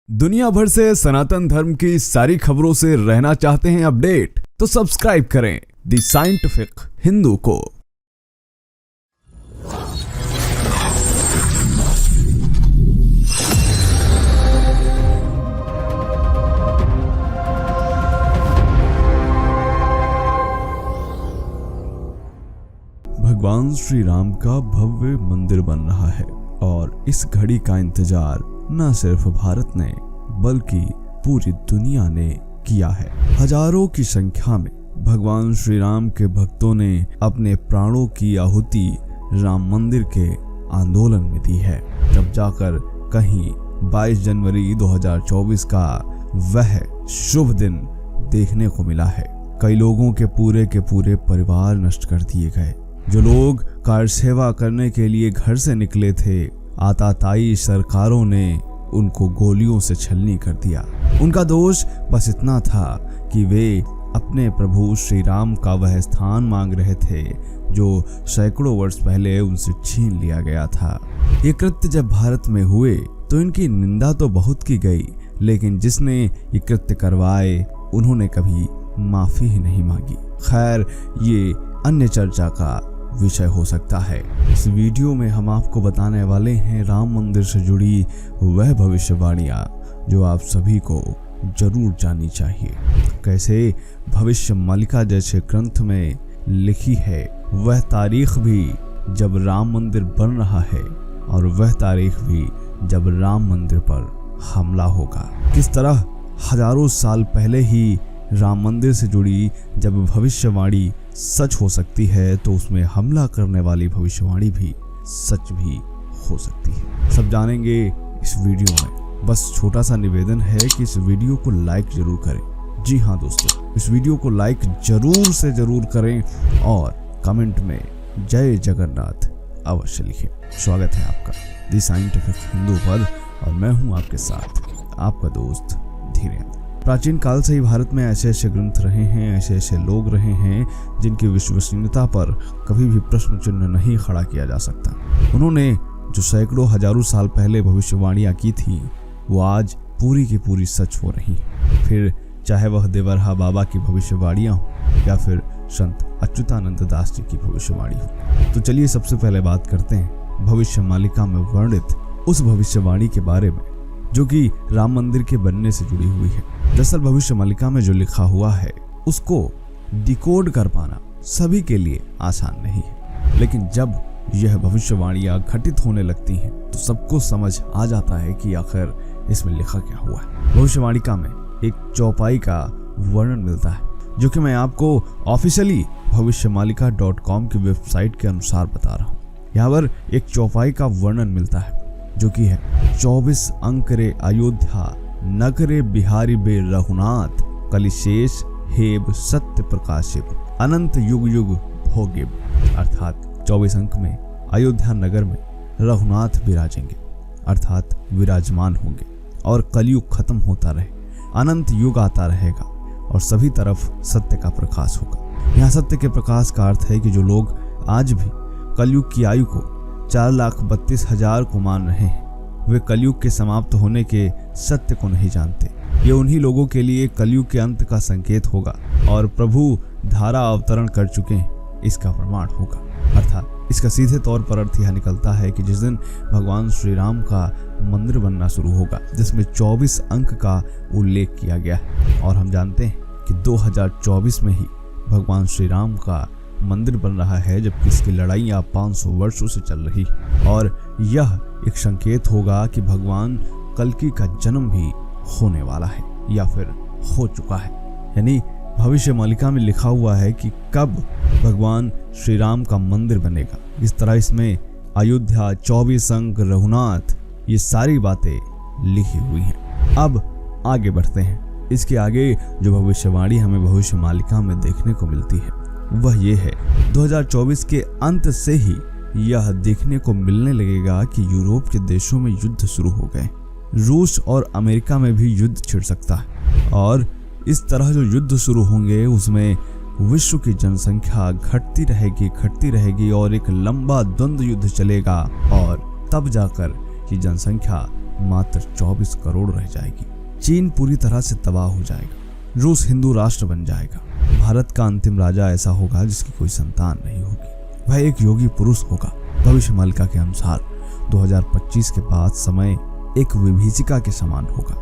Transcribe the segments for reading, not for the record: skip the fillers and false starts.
दुनिया भर से सनातन धर्म की सारी खबरों से रहना चाहते हैं अपडेट, तो सब्सक्राइब करें द साइंटिफिक हिंदू को। भगवान श्री राम का भव्य मंदिर बन रहा है और इस घड़ी का इंतजार न सिर्फ भारत ने बल्कि पूरी दुनिया ने किया है। हजारों की संख्या में भगवान श्री राम के भक्तों ने अपने प्राणों की आहुति राम मंदिर के आंदोलन में दी है। तब जाकर कहीं 22 जनवरी 2024 का वह शुभ दिन देखने को मिला है। कई लोगों के पूरे परिवार नष्ट कर दिए गए। जो लोग कार सेवा करने के लिए घर से निकले थे, आताताई सरकारों ने उनको गोलियों से छलनी कर दिया। उनका दोष बस इतना था कि वे अपने प्रभु श्री राम का वह स्थान मांग रहे थे जो सैकड़ों वर्ष पहले उनसे छीन लिया गया था। ये कृत्य जब भारत में हुए तो इनकी निंदा तो बहुत की गई, लेकिन जिसने ये कृत्य करवाए उन्होंने कभी माफी ही नहीं मांगी। खैर, ये अन्य चर्चा का विषय हो सकता है। इस वीडियो में हम आपको बताने वाले हैं राम मंदिर से जुड़ी वह भविष्यवाणियां जो आप सभी को जरूर जाननी चाहिए। कैसे भविष्य मालिका जैसे ग्रंथ में लिखी है वह तारीख भी जब राम मंदिर बन रहा है और वह तारीख भी जब राम मंदिर पर हमला होगा। किस तरह हजारों साल पहले ही राम मंदिर से जुड़ी जब भविष्यवाणी सच हो सकती है तो उसमें हमला करने वाली भविष्यवाणी भी सच भी हो सकती है। सब जानेंगे इस वीडियो में। बस छोटा सा निवेदन है कि इस वीडियो को लाइक जरूर करें। जी हाँ दोस्तों, इस वीडियो को लाइक जरूर से जरूर करें और कमेंट में जय जगन्नाथ अवश्य लिखें। स्वागत है आपका द साइंटिफिक हिंदू पर और मैं हूँ आपके साथ आपका दोस्त धीरेन्द्र। प्राचीन काल से ही भारत में ऐसे ऐसे ग्रंथ रहे हैं, ऐसे ऐसे लोग रहे हैं जिनकी विश्वसनीयता पर कभी भी प्रश्न चिन्ह नहीं खड़ा किया जा सकता। उन्होंने जो सैकड़ों हजारों साल पहले भविष्यवाणियां की थी वो आज पूरी की पूरी सच हो रही हैं। फिर चाहे वह देवरहा बाबा की भविष्यवाणियां हो या फिर संत अच्युतानंद दास जी की भविष्यवाणी हो। तो चलिए सबसे पहले बात करते हैं भविष्य मालिका में वर्णित उस भविष्यवाणी के बारे में जो कि राम मंदिर के बनने से जुड़ी हुई है। दरअसल भविष्य मालिका में जो लिखा हुआ है उसको डिकोड कर पाना सभी के लिए आसान नहीं है, लेकिन जब यह भविष्यवाणियां घटित होने लगती हैं तो सबको समझ आ जाता है कि आखिर इसमें लिखा क्या हुआ है। भविष्यवाणिका में एक चौपाई का वर्णन मिलता है जो कि मैं आपको ऑफिशियली भविष्यमालिका.com की वेबसाइट के अनुसार बता रहा हूँ। यहाँ पर एक चौपाई का वर्णन मिलता है जो कि है 24 अंक रे अयोध्या नगरे बिहारी बे रघुनाथ कलिशेष हेब सत्य प्रकाशित अनंत युग युग भोगिब। अर्थात 24 अंक में अयोध्या नगर में रघुनाथ विराजेंगे, अर्थात विराजमान होंगे और कलयुग खत्म होता रहे, अनंत युग आता रहेगा और सभी तरफ सत्य का प्रकाश होगा। यहाँ सत्य के प्रकाश का अर्थ है कि जो लोग आज भी कलयुग की आयु को 4,32,000 को मान रहे हैं वे कलयुग के समाप्त होने के सत्य को नहीं जानते। ये उन्हीं लोगों के लिए कलयुग के अंत का संकेत होगा और प्रभु धारा अवतरण कर चुके हैं इसका प्रमाण होगा। अर्थात इसका सीधे तौर पर अर्थ यह निकलता है कि जिस दिन भगवान श्री राम का मंदिर बनना शुरू होगा जिसमें 24 अंक का उल्लेख किया गया है और हम जानते हैं कि 2024 में ही भगवान श्री राम का मंदिर बन रहा है जबकि इसकी लड़ाइयाँ 500 वर्षों से चल रही और यह एक संकेत होगा कि भगवान कल्कि का जन्म भी होने वाला है या फिर हो चुका है। यानी भविष्य मालिका में लिखा हुआ है कि कब भगवान श्री राम का मंदिर बनेगा। इस तरह इसमें अयोध्या 24 अंक रघुनाथ ये सारी बातें लिखी हुई हैं। अब आगे बढ़ते हैं। इसके आगे जो भविष्यवाणी हमें भविष्य मालिका में देखने को मिलती है वह ये है 2024 के अंत से ही यह देखने को मिलने लगेगा कि यूरोप के देशों में युद्ध शुरू हो गए। रूस और अमेरिका में भी युद्ध छिड़ सकता है और इस तरह जो युद्ध शुरू होंगे उसमें विश्व की जनसंख्या घटती रहेगी और एक लंबा द्वंद्व युद्ध चलेगा और तब जाकर की जनसंख्या मात्र 24 करोड़ रह जाएगी। चीन पूरी तरह से तबाह हो जाएगा। रूस हिंदू राष्ट्र बन जाएगा। भारत का अंतिम राजा ऐसा होगा जिसकी कोई संतान नहीं होगी। वह एक योगी पुरुष होगा। भविष्यमालिका के अनुसार 2025 के बाद समय एक विभीषिका के समान होगा।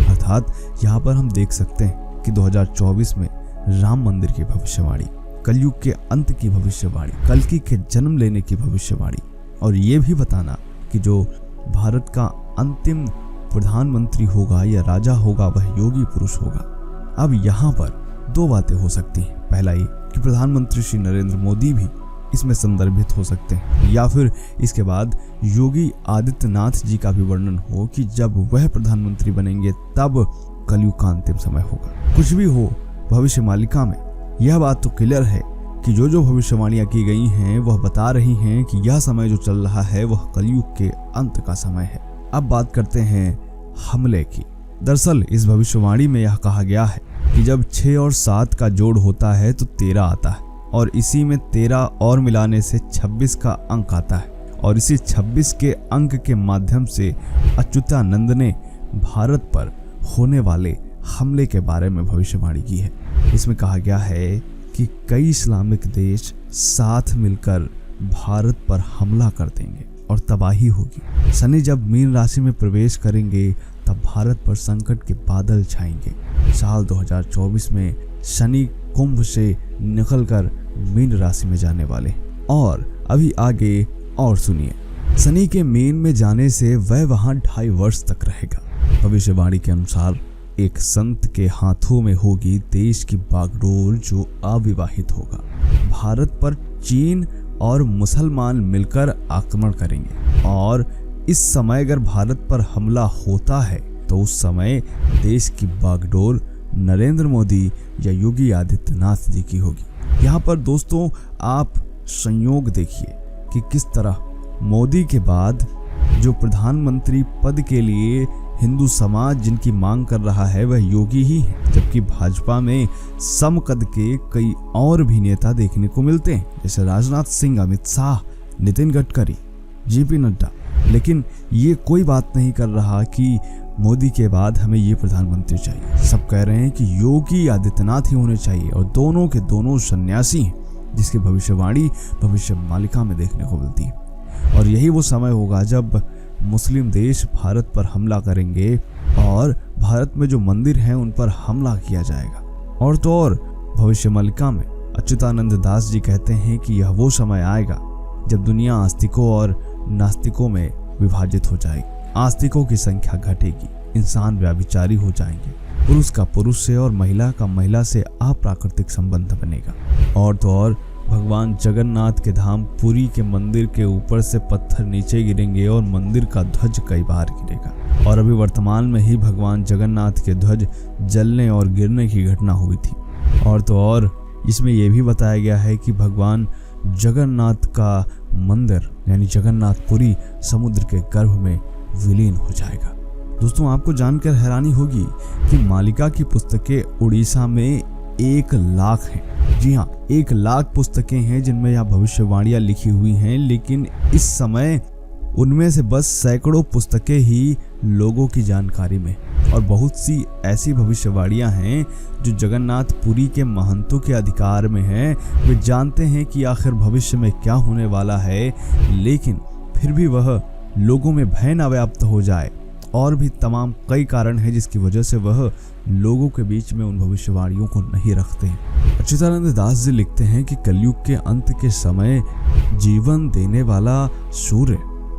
अर्थात यहाँ पर हम देख सकते हैं कि 2024 में राम मंदिर की भविष्यवाणी, कलयुग के अंत की भविष्यवाणी, कल्कि के जन्म लेने की भविष्यवाणी और ये भी बताना कि जो भारत का अंतिम प्रधानमंत्री होगा या राजा होगा वह योगी पुरुष होगा। अब यहाँ पर दो बातें हो सकती हैं। पहला ये कि प्रधानमंत्री श्री नरेंद्र मोदी भी इसमें संदर्भित हो सकते हैं, या फिर इसके बाद योगी आदित्यनाथ जी का भी वर्णन हो कि जब वह प्रधानमंत्री बनेंगे तब कलयुग का अंतिम समय होगा। कुछ भी हो, भविष्यमालिका में यह बात तो क्लियर है कि जो भविष्यवाणियां की गई हैं वह बता रही हैं कि यह समय जो चल रहा है वह कलयुग के अंत का समय है। अब बात करते हैं हमले की। दरअसल इस भविष्यवाणी में यह कहा गया है कि जब 6 और 7 का जोड़ होता है तो 13 आता है और इसी में 13 और मिलाने से 26 का अंक आता है और इसी 26 के अंक के माध्यम से अच्युतानंद ने भारत पर होने वाले हमले के बारे में भविष्यवाणी की है। इसमें कहा गया है कि कई इस्लामिक देश साथ मिलकर भारत पर हमला कर देंगे और तबाही होगी। शनि जब मीन राशि में प्रवेश करेंगे तब भारत पर संकट के बादल छाएंगे। साल 2024 में शनि कुंभ से निकलकर मीन राशि में जाने वाले। और अभी आगे और सुनिए। शनि के मीन में जाने से वह वहां 2.5 वर्ष तक रहेगा। भविष्यवाणी के अनुसार एक संत के हाथों में होगी देश की बागडोर जो अविवाहित होगा। भारत पर चीन और मुसलमान मिलकर आक्रमण करेंगे और इस समय अगर भारत पर हमला होता है तो उस समय देश की बागडोर नरेंद्र मोदी या योगी आदित्यनाथ जी की होगी। यहाँ पर दोस्तों आप संयोग देखिए कि किस तरह मोदी के बाद जो प्रधानमंत्री पद के लिए हिंदू समाज जिनकी मांग कर रहा है वह योगी ही है, जबकि भाजपा में समकद के कई और भी नेता देखने को मिलते हैं जैसे राजनाथ सिंह, अमित शाह, नितिन गडकरी, जेपी नड्डा। लेकिन ये कोई बात नहीं कर रहा कि मोदी के बाद हमें ये प्रधानमंत्री चाहिए। सब कह रहे हैं कि योगी आदित्यनाथ ही होने चाहिए और दोनों के दोनों सन्यासी हैं जिसकी भविष्यवाणी भविष्यमालिका में देखने को मिलती है। और यही वो समय होगा जब मुस्लिम देश भारत पर हमला करेंगे और भारत में जो मंदिर हैं उन पर हमला किया जाएगा। और तो और भविष्यमालिका में अच्युतानंद दास जी कहते हैं कि यह वो समय आएगा जब दुनिया आस्तिकों और नास्तिकों में विभाजित हो जाएगी। आस्तिकों की संख्या घटेगी, इंसान व्याभिचारी हो जाएंगे, पुरुष का पुरुष से और महिला का महिला से अप्राकृतिक संबंध बनेगा। और तो और भगवान जगन्नाथ के धाम पुरी के मंदिर के ऊपर से पत्थर नीचे गिरेंगे और मंदिर का ध्वज कई बार गिरेगा। और अभी वर्तमान में ही भगवान जगन्नाथ के ध्वज जलने और गिरने की घटना हुई थी। और तो और इसमें यह भी बताया गया है कि भगवान जगन्नाथ का मंदिर यानी जगन्नाथपुरी समुद्र के गर्भ में विलीन हो जाएगा। दोस्तों आपको जानकर हैरानी होगी कि मालिका की पुस्तकें उड़ीसा में 1 लाख हैं। जी हाँ, 1 लाख पुस्तकें हैं जिनमें यह भविष्यवाणियां लिखी हुई हैं, लेकिन इस समय उनमें से बस सैकड़ों पुस्तकें ही लोगों की जानकारी में और बहुत सी ऐसी भविष्यवाणियां हैं जो जगन्नाथपुरी के महंतों के अधिकार में हैं। वे जानते हैं कि आखिर भविष्य में क्या होने वाला है, लेकिन फिर भी वह लोगों में भय न व्याप्त हो जाए। और भी तमाम कई कारण हैं जिसकी वजह से वह लोगों के बीच में उन भविष्यवाणियों को नहीं रखते हैं। अच्युतानंद दास जी लिखते हैं कि कलयुग के अंत के समय जीवन देने वाला सूर्य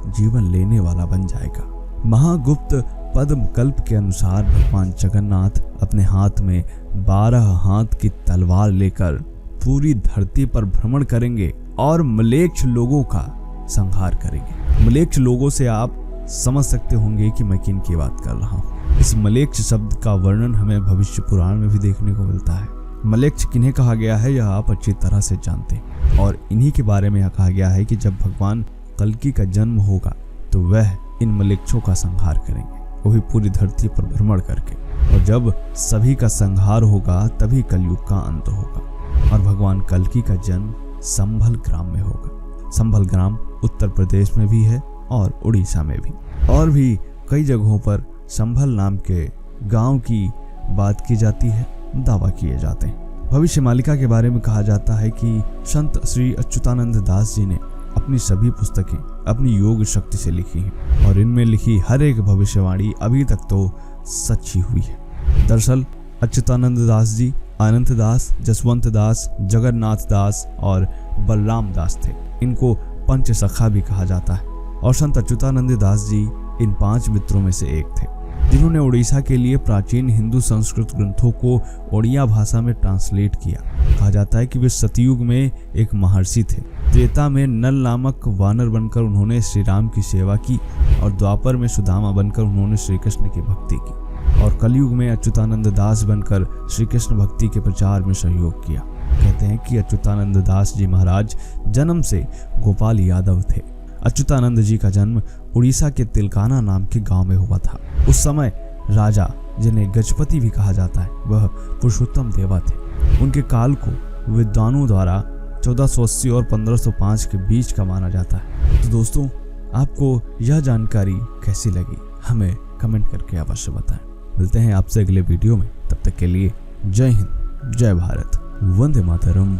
जीवन लेने वाला बन जाएगा। महागुप्त पद्म कल्प के अनुसार भगवान जगन्नाथ अपने हाथ में 12 हाथ की तलवार लेकर पूरी धरती पर भ्रमण करेंगे और म्लेच्छ लोगों का संहार करेंगे। म्लेच्छ लोगों से आप समझ सकते होंगे कि मैं किन की बात कर रहा हूँ। इस म्लेच्छ शब्द का वर्णन हमें भविष्य पुराण में भी देखने को मिलता है। म्लेच्छ किन्हें कहा गया है यह आप अच्छी तरह से जानते हैं और इन्हीं के बारे में यह कहा गया है कि जब भगवान कल्कि का जन्म होगा तो वह इन म्लेच्छों का संहार करेंगे, वो भी पूरी धरती पर भ्रमण करके। और जब सभी का संहार होगा तभी कलयुग का अंत होगा और भगवान कल्कि का जन्म संभल ग्राम में होगा। संभल ग्राम उत्तर प्रदेश में भी है और उड़ीसा में भी। और भी कई जगहों पर संभल नाम के गांव की बात की जाती है, दावा किए जाते हैं। भविष्य मालिका के बारे में कहा जाता है कि संत श्री अच्युतानंद दास जी ने अपनी सभी पुस्तकें अपनी योग शक्ति से लिखी हैं और इनमें लिखी हर एक भविष्यवाणी अभी तक तो सच्ची हुई है। दरअसल अच्युतानंद दास जी अनंत दास, जसवंत दास, जगन्नाथ दास और बलराम दास थे। इनको पंच सखा भी कहा जाता है और संत अच्युतानंद दास जी इन 5 मित्रों में से एक थे जिन्होंने उड़ीसा के लिए प्राचीन हिंदू संस्कृत ग्रंथों को ओडिया भाषा में ट्रांसलेट किया। कहा जाता है कि वे सतयुग में एक महर्षि थे। त्रेता में नल नामक वानर बनकर उन्होंने श्री राम की सेवा की और द्वापर में सुदामा बनकर उन्होंने श्री कृष्ण की भक्ति की और कलयुग में अच्युतानंद दास बनकर श्री कृष्ण भक्ति के प्रचार में सहयोग किया। कहते हैं कि अच्युतानंद दास जी महाराज जन्म से गोपाल यादव थे। अच्युतानंद जी का जन्म उड़ीसा के तिलकाना नाम के गांव में हुआ था। उस समय राजा, जिन्हें गजपति भी कहा जाता है, वह पुरुषोत्तम देवा थे। उनके काल को विद्वानों द्वारा 1480 और 1505 के बीच का माना जाता है। तो दोस्तों, आपको यह जानकारी कैसी लगी हमें कमेंट करके अवश्य बताएं। मिलते हैं आपसे अगले वीडियो में, तब तक के लिए जय हिंद, जय भारत, वंदे मातरम।